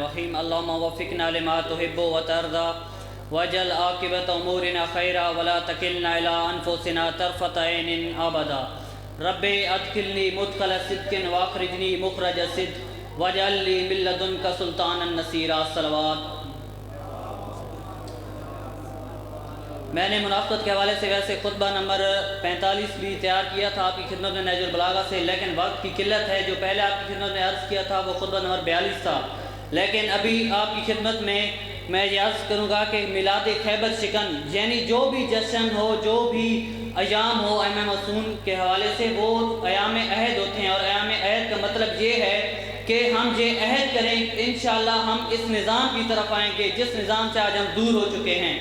الرحیم اللہم وفقنا لما تحب و ترضى واجعل عاقبۃ امورنا خیرا ولا تکلنا الی انفسنا طرفۃ عین ابدا رب ادخلنی مدخل صدق واخرجنی مخرج صدق واجعل لی من لدنک سلطانا نصیرا صلوات۔ میں نے منافقت کے حوالے سے ویسے خطبہ نمبر 45 بھی تیار کیا تھا آپ کی خدمت میں نہج البلاغہ سے، لیکن وقت کی قلت ہے۔ جو پہلے آپ کی خدمت میں عرض کیا تھا وہ خطبہ نمبر 42 تھا، لیکن ابھی آپ کی خدمت میں یہ عرض کروں گا کہ میلاد خیبر شکن یعنی جو بھی جشن ہو، جو بھی ایام ہو ائمہ معصومین کے حوالے سے، وہ ایام عہد ہوتے ہیں، اور ایام عہد کا مطلب یہ ہے کہ ہم یہ عہد کریں انشاءاللہ ہم اس نظام کی طرف آئیں گے جس نظام سے آج ہم دور ہو چکے ہیں۔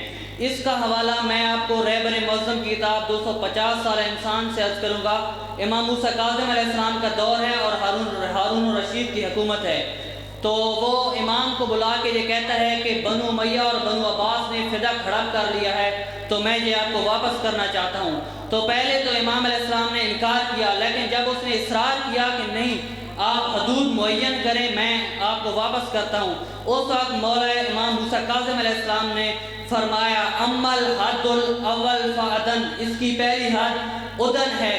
اس کا حوالہ میں آپ کو رہبر معظم کی کتاب 250 سال انسان سے عرض کروں گا۔ امام موسیٰ کاظم علیہ السلام کا دور ہے اور ہارون الرشید کی حکومت ہے، تو وہ امام کو بلا کے یہ کہتا ہے کہ بنو امیہ اور بنو عباس نے فدا ہڑپ کر لیا ہے، تو میں یہ آپ کو واپس کرنا چاہتا ہوں۔ تو پہلے تو امام علیہ السلام نے انکار کیا، لیکن جب اس نے اصرار کیا کہ نہیں آپ حدود معین کریں میں آپ کو واپس کرتا ہوں، اس وقت مولا امام موسیٰ کاظم علیہ السلام نے فرمایا امل حد الاول فادن، اس کی پہلی حد ادن ہے۔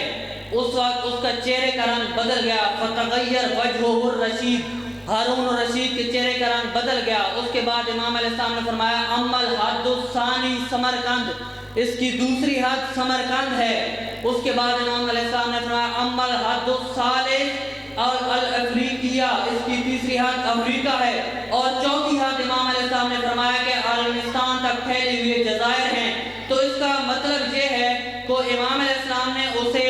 اس وقت اس کا چہرے کا رنگ بدل گیا، فتغیر وجہہ الرشید، ہارون الرشید کے چہرے کا رنگ بدل گیا۔ اس کے بعد امام علیہ السلام نے فرمایا امل حد الثانی سمرقند، اس کی دوسری حد سمرقند ہے۔ اس کے بعد امام علیہ السلام نے فرمایا امل حد الثالث الافریقیہ، اس کی تیسری حد افریقہ ہے، اور چوتھی حد امام علیہ السلام نے فرمایا کہ عربستان تک پھیلے ہوئے جزائر ہیں۔ تو اس کا مطلب یہ ہے کہ امام علیہ السلام نے اسے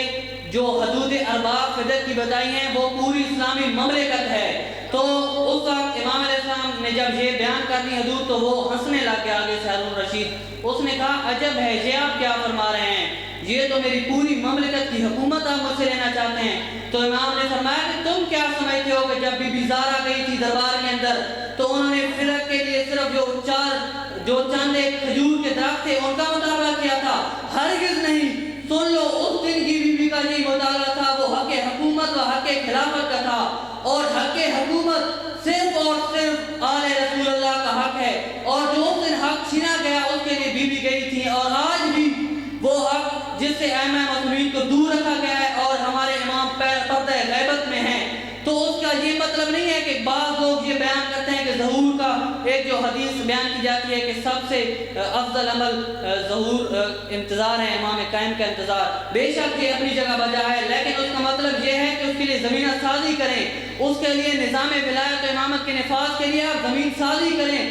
جو حدود ارباب فدق کی بتائی ہیں وہ پوری اسلامی مملکت ہے۔ تو اس وقت امام علیہ السلام نے جب یہ بیان کر دی حدود تو وہ ہنسنے لگ گیا آگے سے ہارون رشید۔ اس نے کہا عجب ہے، یہ آپ کیا فرما رہے ہیں، یہ تو میری پوری مملکت کی حکومت آپ مجھ سے لینا چاہتے ہیں۔ تو امام نے فرمایا کہ تم کیا سمجھتے ہو کہ جب بی بی زارا گئی تھی دربار کے اندر تو انہوں نے فرق کے لیے صرف جو چند ایک کھجور کے درخت تھے ان کا مطالبہ کیا تھا؟ ہرگز نہیں۔ سن لو اس دن کی بی بی کا یہی مطالبہ تھا، وہ حق حکومت و حق خلافت کا تھا، اور حق حکومت صرف اور صرف آل رسول اللہ کا حق ہے، اور جو اس دن حق چھینا گیا اس کے لیے بی بی گئی تھی، اور آج بھی وہ حق جس سے ائمہ معصومین کو دور رکھا گیا ہے اور ہمارے امام پردہ غیبت میں ہیں۔ تو اس کا یہ مطلب نہیں ہے کہ بعض لوگ یہ بیان کرتے ہیں کہ ظہور کا ایک جو حدیث بیان کی جاتی ہے کہ سب سے افضل عمل ظہور انتظار ہے، امام قائم کا انتظار، بے شک یہ اپنی جگہ بجا ہے، لیکن اس کا مطلب یہ ہے کہ اس کے لیے زمینہ سازی کریں، اس کے لیے نظام ولایت و امامت کے نفاذ کے لیے آپ زمین سازی کریں،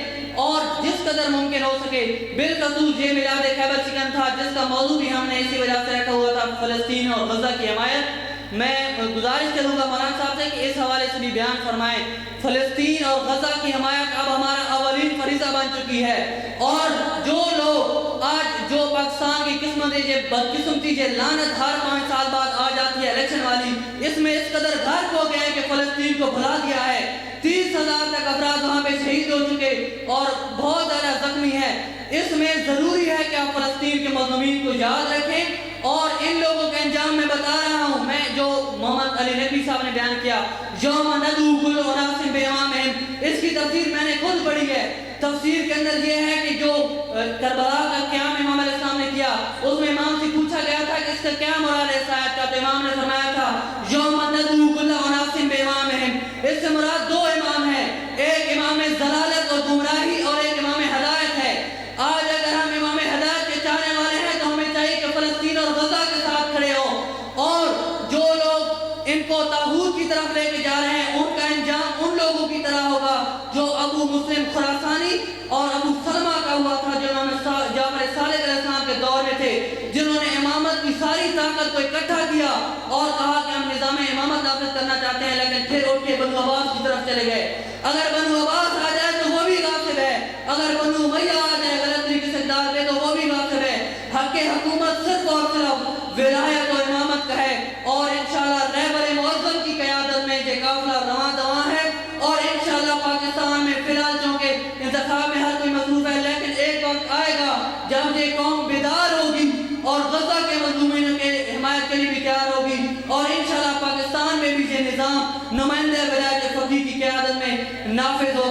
اور جس قدر ممکن ہو سکے۔ بالخصوص یہ میلاد خیبر شکن تھا جس کا موضوع بھی ہم نے اسی وجہ سے رکھا ہوا تھا، فلسطین اور غزہ کی حمایت۔ میں گزارش کروں گا مولانا صاحب سے کہ اس حوالے سے بھی بیان فرمائیں۔ فلسطین اور غزہ کی حمایت اب ہمارا اولین فریضہ بن چکی ہے، اور جو لوگ آج جو پاکستان کی قسمت یہ بدقسمتی یہ لعنت ہر 5 سال بعد آ جاتی ہے الیکشن والی، اس میں اس قدر غرق ہو گئے کہ فلسطین کو بھلا دیا ہے۔ 30,000 تک افراد وہاں پہ شہید ہو چکے اور بہت زیادہ زخمی ہیں۔ اس میں ضروری ہے کہ آپ فلسطین کے مظلومین کو یاد رکھیں، اور ان لوگوں کے انجام میں بتا رہا ہوں میں جو محمد علی نقوی صاحب نے بیان کیا یوم ندعو کل اناس بامامہم، اس کی تفسیر میں نے خود پڑھی ہے۔ تفسیر کے اندر یہ ہے کہ جو کربلا کا قیام امام علیہ السلام نے کیا، اس میں امام سے پوچھا گیا تھا کہ اس کا کیا مراد ہے اس آیت کا، تو امام نے فرمایا تھا یوم ندعو کل اناس بامامہم، اس سے مراد 2 امام ہیں، ایک امام ضلالت اور گمراہی اور ایک امام ہدایت ہے۔ آج اگر ہم امام ہدایت کے چاہنے والے ہیں تو ہمیں چاہیے کہ فلسطین اور غزہ کے ساتھ کھڑے ہوں، اور جو لوگ ان کو طاغوت کی طرف لے کے جا رہے ہیں ان کا انجام ان لوگوں کی طرح ہوگا جو ابو مسلم خراسانی اور ابو سلمہ کا ہوا تھا، جو امام جعفر صادق علیہ السلام کے دور میں تھے، جنہوں نے امامت کی ساری طاقت کو اکٹھا کیا اور کہا کہ ہم نظام امامت نافذ کرنا چاہتے ہیں، لیکن پھر اٹھ کے بنو عباس کی طرف چلے گئے۔ اگر بنو عباس آ جائے تو وہ بھی غاصب ہے، اگر بنو امیہ آ جائے غلط طریقے سے دار دے تو وہ بھی غاصب ہے۔ حق حکومت صرف اور صرف ولایت و امامت کا ہے، اور انشاءاللہ رہبر معظم کی قیادت میں یہ قافلہ رواں دواں ہے، اور انشاءاللہ پاکستان میں فی الحال چونکہ انتخاب میں ہر کوئی مصروف ہے، لیکن ایک وقت آئے گا جب یہ قوم بیدار ہوگی اور غزہ کے مظلومین کے حمایت کے لیے بھی تیار ہوگی، اور انشاءاللہ پاکستان میں بھی یہ نظام نمائندہ ولایت فقیہ کی قیادت میں نافذ ہوگا۔